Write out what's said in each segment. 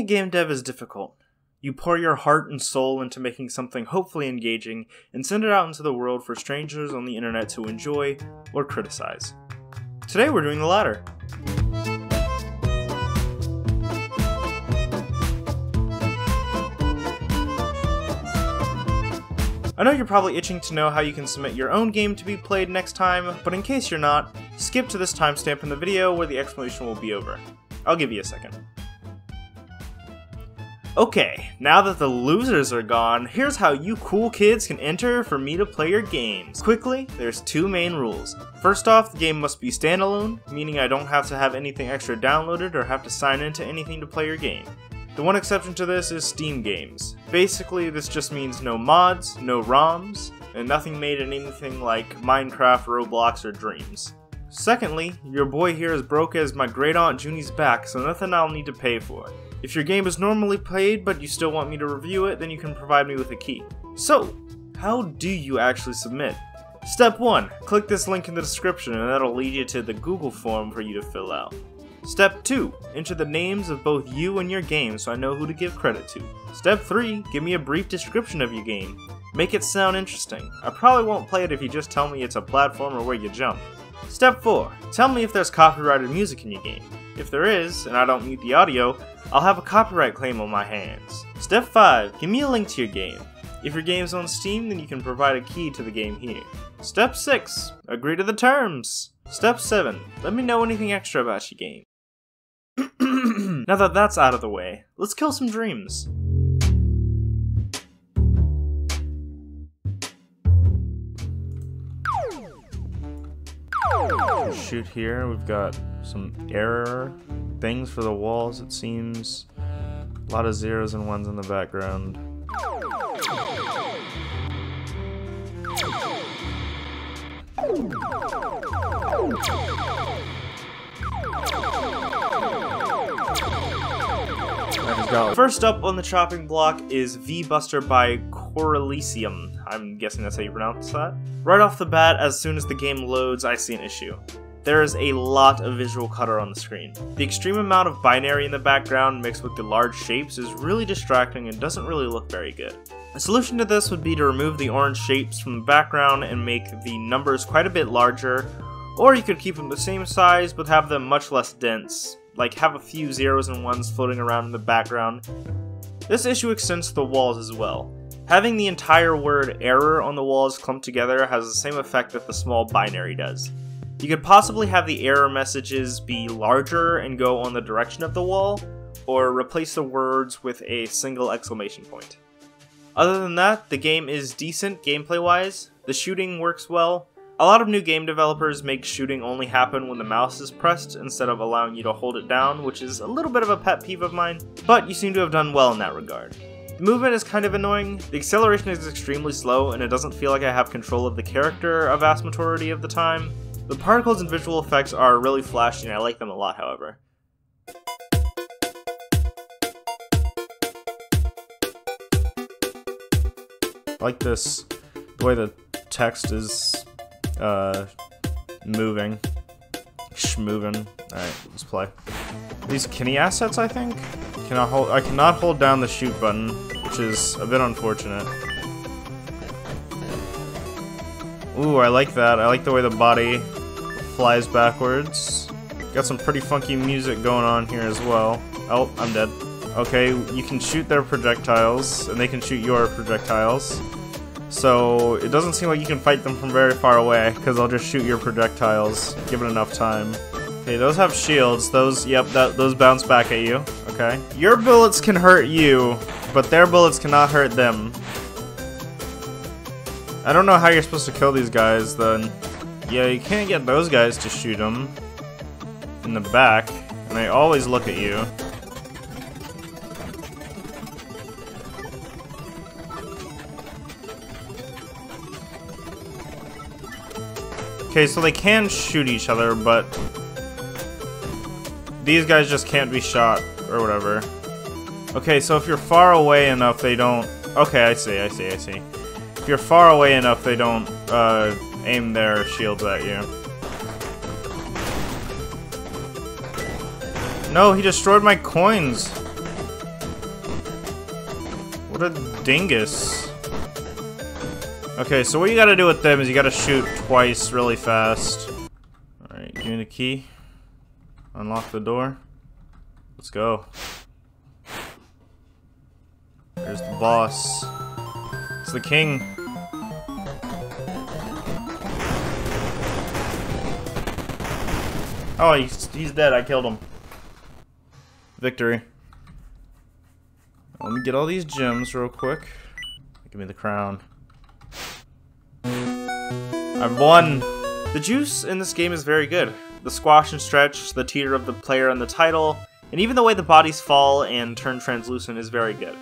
a game dev is difficult. You pour your heart and soul into making something hopefully engaging and send it out into the world for strangers on the internet to enjoy or criticize. Today we're doing the latter. I know you're probably itching to know how you can submit your own game to be played next time, but in case you're not, skip to this timestamp in the video where the explanation will be over. I'll give you a second. Okay, now that the losers are gone, here's how you cool kids can enter for me to play your games. Quickly, there's two main rules. First off, the game must be standalone, meaning I don't have to have anything extra downloaded or have to sign into anything to play your game. The one exception to this is Steam games. Basically, this just means no mods, no ROMs, and nothing made in anything like Minecraft, Roblox, or Dreams. Secondly, your boy here is broke as my great aunt Junie's back, so nothing I'll need to pay for. If your game is normally played but you still want me to review it, then you can provide me with a key. So, how do you actually submit? Step 1. Click this link in the description and that'll lead you to the Google form for you to fill out. Step 2. Enter the names of both you and your game so I know who to give credit to. Step 3. Give me a brief description of your game. Make it sound interesting. I probably won't play it if you just tell me it's a platformer where you jump. Step 4. Tell me if there's copyrighted music in your game. If there is, and I don't need the audio, I'll have a copyright claim on my hands. Step 5. Give me a link to your game. If your game's on Steam, then you can provide a key to the game here. Step 6. Agree to the terms. Step 7. Let me know anything extra about your game. Now that that's out of the way, let's kill some dreams. Shoot here, we've got some error things for the walls, it seems. A lot of zeros and ones in the background. First up on the chopping block is V-Buster by Corelysium. I'm guessing that's how you pronounce that. Right off the bat, as soon as the game loads, I see an issue. There is a lot of visual clutter on the screen. The extreme amount of binary in the background mixed with the large shapes is really distracting and doesn't really look very good. A solution to this would be to remove the orange shapes from the background and make the numbers quite a bit larger, or you could keep them the same size but have them much less dense, like have a few zeros and ones floating around in the background. This issue extends to the walls as well. Having the entire word error on the walls clumped together has the same effect that the small binary does. You could possibly have the error messages be larger and go on the direction of the wall, or replace the words with a single exclamation point. Other than that, the game is decent gameplay-wise, the shooting works well. A lot of new game developers make shooting only happen when the mouse is pressed instead of allowing you to hold it down, which is a little bit of a pet peeve of mine, but you seem to have done well in that regard. The movement is kind of annoying, the acceleration is extremely slow, and it doesn't feel like I have control of the character a vast majority of the time. The particles and visual effects are really flashy and I like them a lot, however. I like this, the way the text is moving. Schmoving. Alright, let's play. These Kinney assets, I think? I cannot hold down the shoot button, which is a bit unfortunate. Ooh, I like that. I like the way the body flies backwards. Got some pretty funky music going on here as well. Oh, I'm dead. Okay, you can shoot their projectiles, and they can shoot your projectiles. So, it doesn't seem like you can fight them from very far away, because they'll just shoot your projectiles, given enough time. Okay, those have shields. Those bounce back at you. Okay. Your bullets can hurt you, but their bullets cannot hurt them. I don't know how you're supposed to kill these guys, then. Yeah, you can't get those guys to shoot them in the back, and they always look at you. Okay, so they can shoot each other, but these guys just can't be shot, or whatever. Okay, so if you're far away enough, they don't... Okay, I see. If you're far away enough, they don't aim their shields at you. No, he destroyed my coins. What a dingus. Okay, so what you gotta do with them is you gotta shoot twice really fast. Alright, give me the key. Unlock the door. Let's go. There's the boss. It's the king. Oh, he's dead. I killed him. Victory. Let me get all these gems real quick. Give me the crown. I've won! The juice in this game is very good. The squash and stretch, the teeter of the player and the title, and even the way the bodies fall and turn translucent is very good.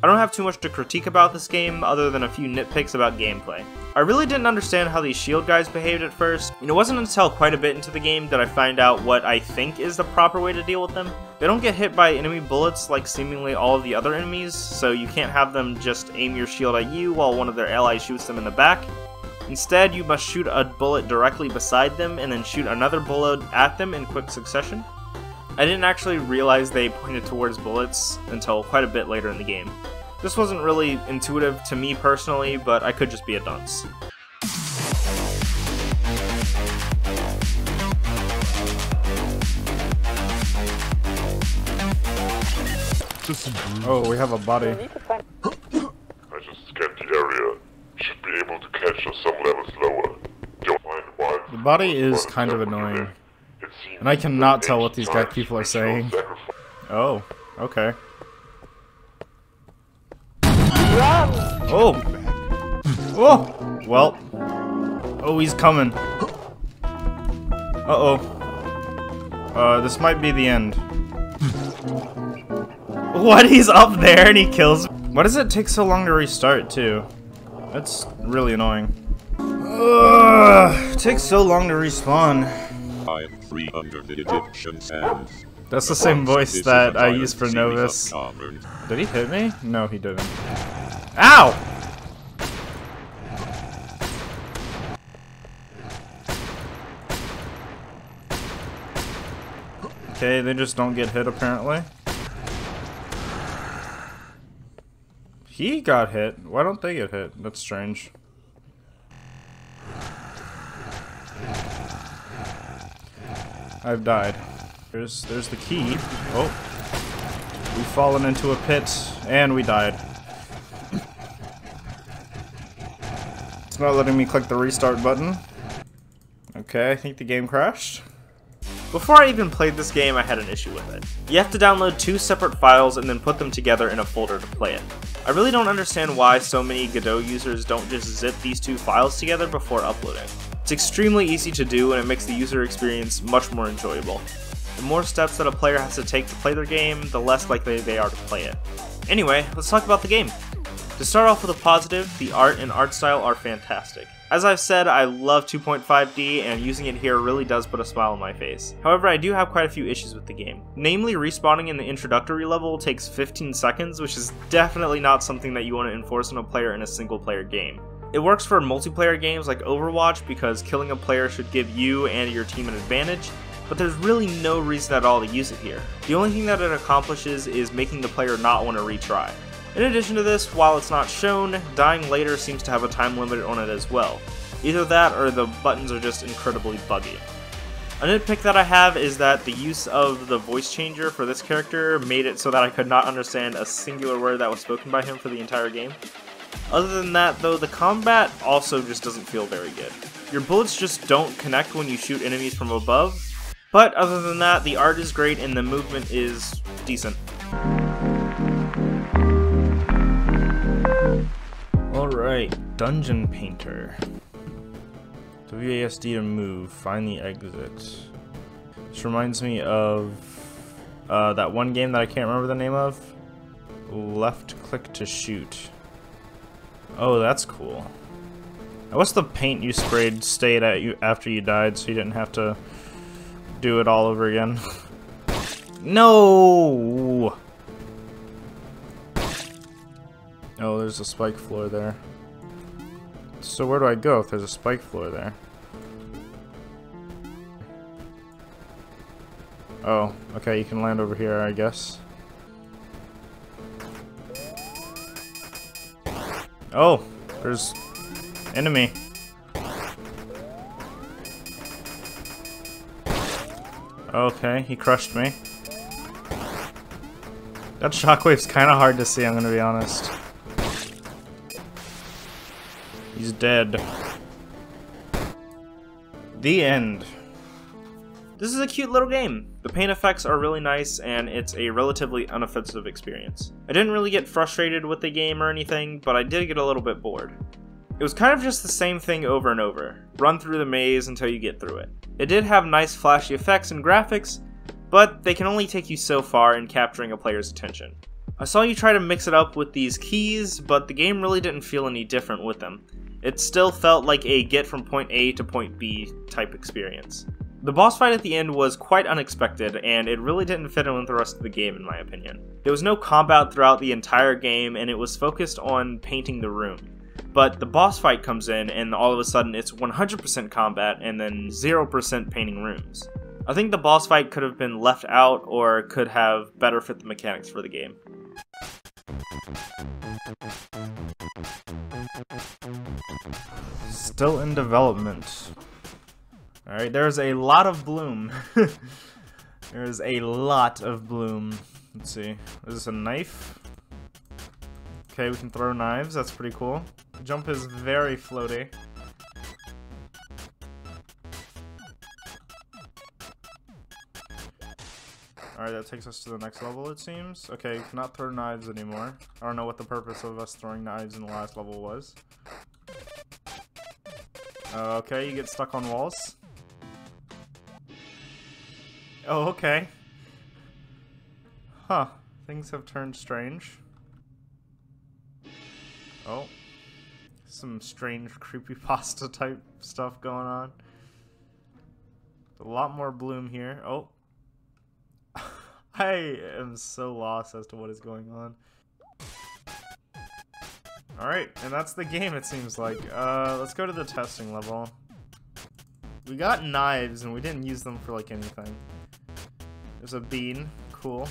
I don't have too much to critique about this game other than a few nitpicks about gameplay. I really didn't understand how these shield guys behaved at first, and it wasn't until quite a bit into the game that I find out what I think is the proper way to deal with them. They don't get hit by enemy bullets like seemingly all of the other enemies, so you can't have them just aim your shield at you while one of their allies shoots them in the back. Instead, you must shoot a bullet directly beside them and then shoot another bullet at them in quick succession. I didn't actually realize they pointed towards bullets until quite a bit later in the game. This wasn't really intuitive to me personally, but I could just be a dunce. Oh, we have a body. I just scanned the area. Should be able to catch us some levels lower. Don't find why. The body is kind of annoying. And I cannot tell what these people are saying. Oh, okay. Oh! Oh! Well. Oh, he's coming. Uh-oh. This might be the end. What? He's up there and he kills me? Why does it take so long to restart, too? That's really annoying. It takes so long to respawn. I am free under the Egyptian sands. That's the same voice that I used for Novus. Did he hit me? No, he didn't. Ow! Okay, they just don't get hit apparently. He got hit. Why don't they get hit? That's strange. I've died. There's the key. Oh. We've fallen into a pit and we died. It's not letting me click the restart button. Okay, I think the game crashed. Before I even played this game, I had an issue with it. You have to download 2 separate files and then put them together in a folder to play it. I really don't understand why so many Godot users don't just zip these 2 files together before uploading. It's extremely easy to do and it makes the user experience much more enjoyable. The more steps that a player has to take to play their game, the less likely they are to play it. Anyway, let's talk about the game. To start off with a positive, the art and art style are fantastic. As I've said, I love 2.5D and using it here really does put a smile on my face. However, I do have quite a few issues with the game. Namely, respawning in the introductory level takes 15 seconds, which is definitely not something that you want to enforce on a player in a single player game. It works for multiplayer games like Overwatch because killing a player should give you and your team an advantage, but there's really no reason at all to use it here. The only thing that it accomplishes is making the player not want to retry. In addition to this, while it's not shown, dying later seems to have a time limit on it as well. Either that or the buttons are just incredibly buggy. A nitpick that I have is that the use of the voice changer for this character made it so that I could not understand a singular word that was spoken by him for the entire game. Other than that though, the combat also just doesn't feel very good. Your bullets just don't connect when you shoot enemies from above, but other than that, the art is great and the movement is decent. Alright, Dungeon Painter. WASD to move, find the exit. This reminds me of that one game that I can't remember the name of. Left click to shoot. Oh, that's cool. What's the paint you sprayed stayed at you after you died so you didn't have to do it all over again? No! Oh, there's a spike floor there. So where do I go if there's a spike floor there? Oh, okay, you can land over here, I guess. Oh, there's enemy. Okay, he crushed me. That shockwave's kind of hard to see, I'm gonna be honest. He's dead. The end. This is a cute little game. The paint effects are really nice, and it's a relatively unoffensive experience. I didn't really get frustrated with the game or anything, but I did get a little bit bored. It was kind of just the same thing over and over. Run through the maze until you get through it. It did have nice flashy effects and graphics, but they can only take you so far in capturing a player's attention. I saw you try to mix it up with these keys, but the game really didn't feel any different with them. It still felt like a get from point A to point B type experience. The boss fight at the end was quite unexpected, and it really didn't fit in with the rest of the game in my opinion. There was no combat throughout the entire game, and it was focused on painting the room. But the boss fight comes in, and all of a sudden it's 100% combat and then 0% painting rooms. I think the boss fight could have been left out, or could have better fit the mechanics for the game. Still in development. Alright, there's a lot of bloom. There's a lot of bloom. Let's see. Is this a knife? Okay, we can throw knives. That's pretty cool. Jump is very floaty. Alright, that takes us to the next level, it seems. Okay, you cannot throw knives anymore. I don't know what the purpose of us throwing knives in the last level was. Okay, you get stuck on walls. Oh, okay. Huh. Things have turned strange. Oh. Some strange creepypasta type stuff going on. A lot more bloom here. Oh. I am so lost as to what is going on. Alright, and that's the game, it seems like. Let's go to the testing level. We got knives, and we didn't use them for, like, anything. There's a bean. Cool.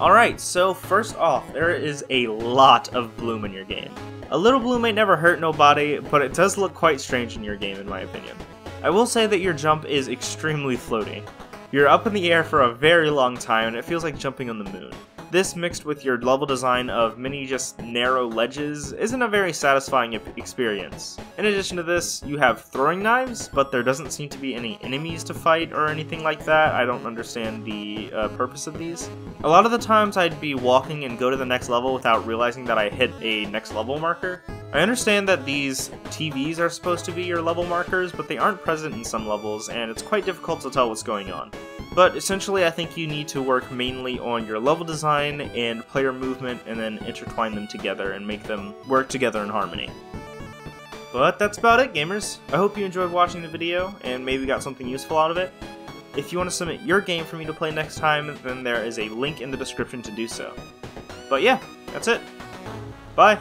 Alright, so first off, there is a lot of bloom in your game. A little bloom ain't never hurt nobody, but it does look quite strange in your game, in my opinion. I will say that your jump is extremely floaty. You're up in the air for a very long time, and it feels like jumping on the moon. This, mixed with your level design of many just narrow ledges, isn't a very satisfying experience. In addition to this, you have throwing knives, but there doesn't seem to be any enemies to fight or anything like that. I don't understand the purpose of these. A lot of the times I'd be walking and go to the next level without realizing that I hit a next level marker. I understand that these TVs are supposed to be your level markers, but they aren't present in some levels, and it's quite difficult to tell what's going on. But essentially, I think you need to work mainly on your level design and player movement, and then intertwine them together and make them work together in harmony. But that's about it, gamers. I hope you enjoyed watching the video, and maybe got something useful out of it. If you want to submit your game for me to play next time, then there is a link in the description to do so. But yeah, that's it. Bye!